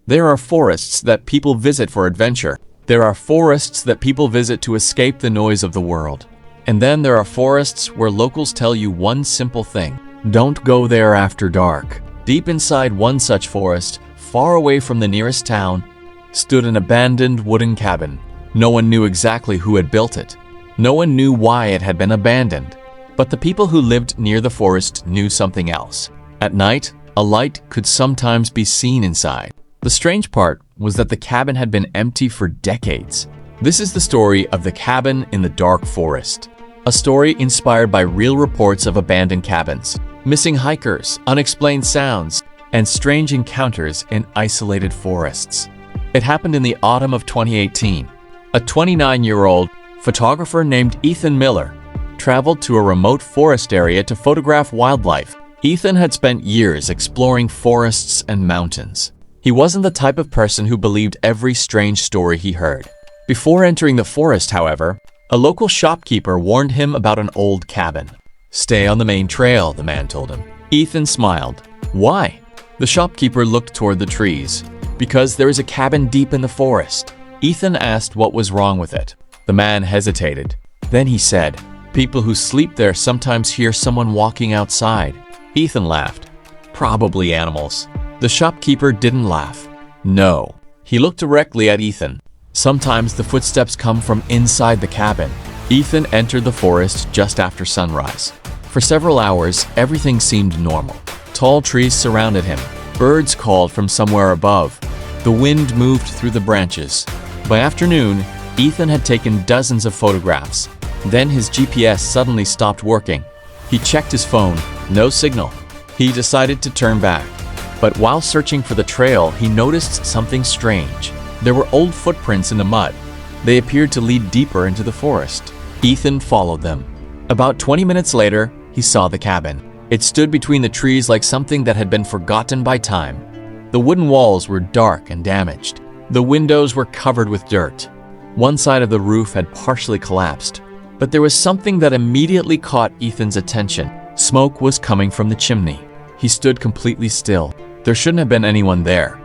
There are forests that people visit for adventure. There are forests that people visit to escape the noise of the world. And then there are forests where locals tell you one simple thing: don't go there after dark. Deep inside one such forest, far away from the nearest town, stood an abandoned wooden cabin. No one knew exactly who had built it. No one knew why it had been abandoned. But the people who lived near the forest knew something else. At night, a light could sometimes be seen inside. The strange part was that the cabin had been empty for decades. This is the story of the cabin in the dark forest. A story inspired by real reports of abandoned cabins, missing hikers, unexplained sounds, and strange encounters in isolated forests. It happened in the autumn of 2018. A 29-year-old photographer named Ethan Miller traveled to a remote forest area to photograph wildlife. Ethan had spent years exploring forests and mountains. He wasn't the type of person who believed every strange story he heard. Before entering the forest, however, a local shopkeeper warned him about an old cabin. "Stay on the main trail," the man told him. Ethan smiled. "Why?" The shopkeeper looked toward the trees. "Because there is a cabin deep in the forest." Ethan asked what was wrong with it. The man hesitated. Then he said, "People who sleep there sometimes hear someone walking outside." Ethan laughed. "Probably animals." The shopkeeper didn't laugh. "No." He looked directly at Ethan. "Sometimes the footsteps come from inside the cabin." Ethan entered the forest just after sunrise. For several hours, everything seemed normal. Tall trees surrounded him. Birds called from somewhere above. The wind moved through the branches. By afternoon, Ethan had taken dozens of photographs. Then his GPS suddenly stopped working. He checked his phone. No signal. He decided to turn back. But while searching for the trail, he noticed something strange. There were old footprints in the mud. They appeared to lead deeper into the forest. Ethan followed them. About 20 minutes later, he saw the cabin. It stood between the trees like something that had been forgotten by time. The wooden walls were dark and damaged. The windows were covered with dirt. One side of the roof had partially collapsed. But there was something that immediately caught Ethan's attention. Smoke was coming from the chimney. He stood completely still. There shouldn't have been anyone there.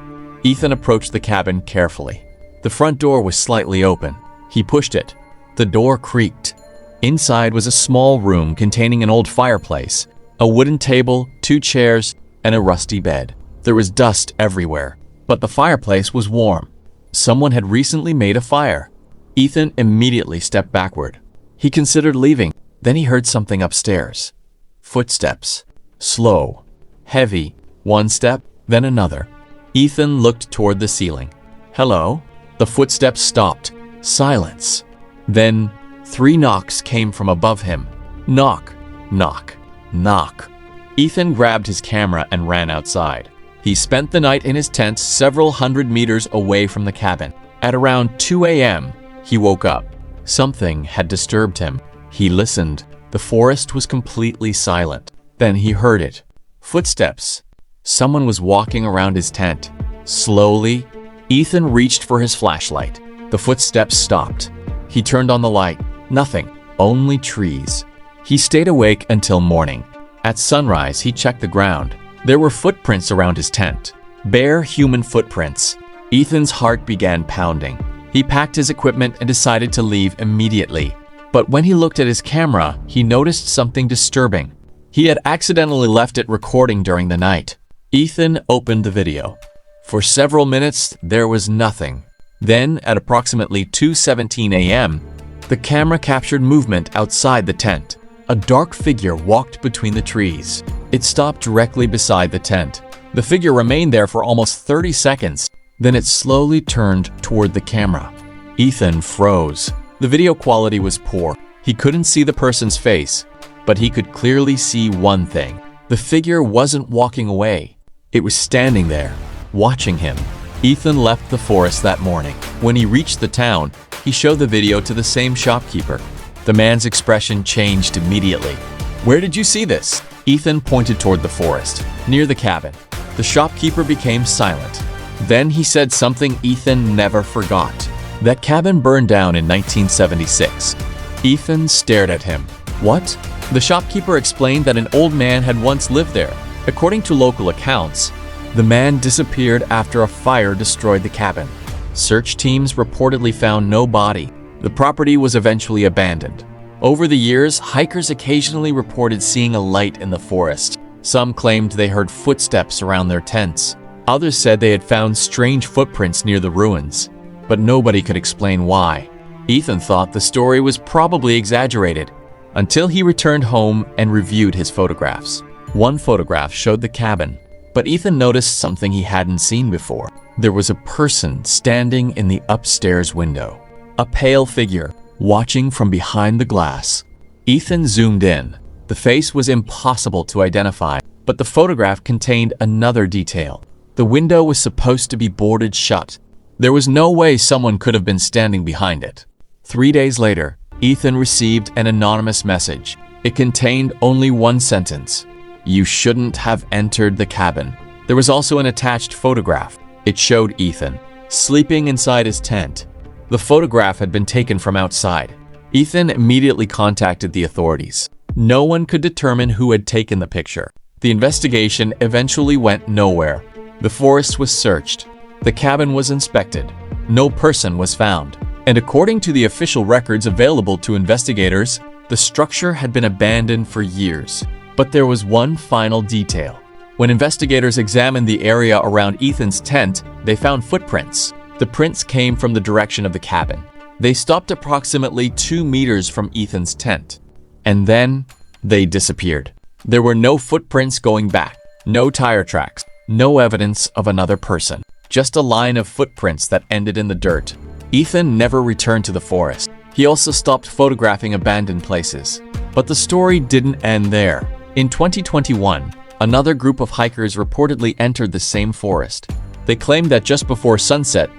Ethan approached the cabin carefully. The front door was slightly open. He pushed it. The door creaked. Inside was a small room containing an old fireplace, a wooden table, 2 chairs, and a rusty bed. There was dust everywhere, but the fireplace was warm. Someone had recently made a fire. Ethan immediately stepped backward. He considered leaving. Then he heard something upstairs. Footsteps. Slow. Heavy. One step, then another. Ethan looked toward the ceiling. "Hello?" The footsteps stopped. Silence. Then 3 knocks came from above him. Knock, knock, knock. Ethan grabbed his camera and ran outside. He spent the night in his tent several hundred meters away from the cabin. At around 2 a.m., he woke up. Something had disturbed him. He listened. The forest was completely silent. Then he heard it. Footsteps. Someone was walking around his tent. Slowly, Ethan reached for his flashlight. The footsteps stopped. He turned on the light. Nothing. Only trees. He stayed awake until morning. At sunrise, he checked the ground. There were footprints around his tent. Bare human footprints. Ethan's heart began pounding. He packed his equipment and decided to leave immediately. But when he looked at his camera, he noticed something disturbing. He had accidentally left it recording during the night. Ethan opened the video. For several minutes, there was nothing. Then, at approximately 2:17 a.m., the camera captured movement outside the tent. A dark figure walked between the trees. It stopped directly beside the tent. The figure remained there for almost 30 seconds. Then it slowly turned toward the camera. Ethan froze. The video quality was poor. He couldn't see the person's face, but he could clearly see one thing. The figure wasn't walking away. It was standing there, watching him. Ethan left the forest that morning. When he reached the town, he showed the video to the same shopkeeper. The man's expression changed immediately. "Where did you see this?" Ethan pointed toward the forest, near the cabin. The shopkeeper became silent. Then he said something Ethan never forgot. That cabin burned down in 1976. Ethan stared at him. "What?" The shopkeeper explained that an old man had once lived there. According to local accounts, The man disappeared after a fire destroyed the cabin. Search teams reportedly found no body. The property was eventually abandoned. Over the years, hikers occasionally reported seeing a light in the forest. Some claimed they heard footsteps around their tents. Others said they had found strange footprints near the ruins, but nobody could explain why. Ethan thought the story was probably exaggerated, until he returned home and reviewed his photographs. One photograph showed the cabin, but Ethan noticed something he hadn't seen before. There was a person standing in the upstairs window, a pale figure, watching from behind the glass. Ethan zoomed in. The face was impossible to identify, but the photograph contained another detail. The window was supposed to be boarded shut. There was no way someone could have been standing behind it. 3 days later, Ethan received an anonymous message. It contained only one sentence: "You shouldn't have entered the cabin." There was also an attached photograph. It showed Ethan sleeping inside his tent. The photograph had been taken from outside. Ethan immediately contacted the authorities. No one could determine who had taken the picture. The investigation eventually went nowhere. The forest was searched. The cabin was inspected. No person was found. And according to the official records available to investigators, the structure had been abandoned for years. But there was one final detail. When investigators examined the area around Ethan's tent, they found footprints. The prints came from the direction of the cabin. They stopped approximately 2 meters from Ethan's tent. And then they disappeared. There were no footprints going back, no tire tracks, no evidence of another person, just a line of footprints that ended in the dirt. Ethan never returned to the forest. He also stopped photographing abandoned places. But the story didn't end there. In 2021, another group of hikers reportedly entered the same forest. They claimed that just before sunset,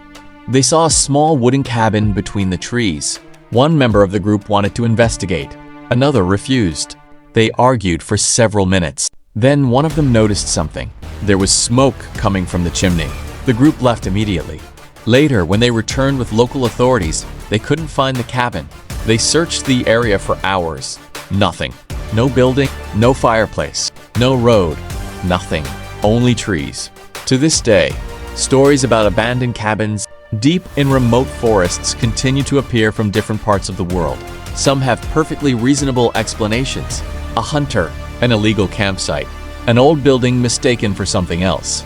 they saw a small wooden cabin between the trees. One member of the group wanted to investigate. Another refused. They argued for several minutes. Then one of them noticed something. There was smoke coming from the chimney. The group left immediately. Later, when they returned with local authorities, they couldn't find the cabin. They searched the area for hours. Nothing. No building, no fireplace, no road, nothing. Only trees. To this day, stories about abandoned cabins deep in remote forests continue to appear from different parts of the world. Some have perfectly reasonable explanations. A hunter, an illegal campsite, an old building mistaken for something else,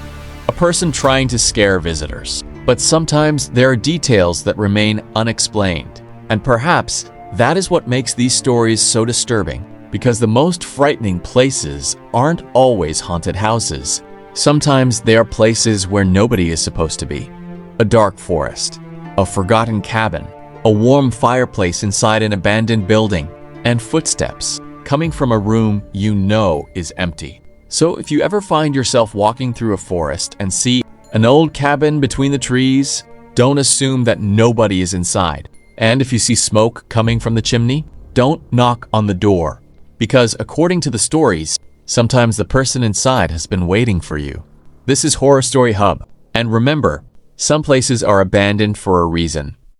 a person trying to scare visitors. But sometimes there are details that remain unexplained. And perhaps that is what makes these stories so disturbing, because the most frightening places aren't always haunted houses. Sometimes they are places where nobody is supposed to be. A dark forest, a forgotten cabin, a warm fireplace inside an abandoned building, and footsteps coming from a room you know is empty. So if you ever find yourself walking through a forest and see an old cabin between the trees, don't assume that nobody is inside. And if you see smoke coming from the chimney, don't knock on the door. Because according to the stories, sometimes the person inside has been waiting for you. This is Horror Story Hub. And remember, some places are abandoned for a reason.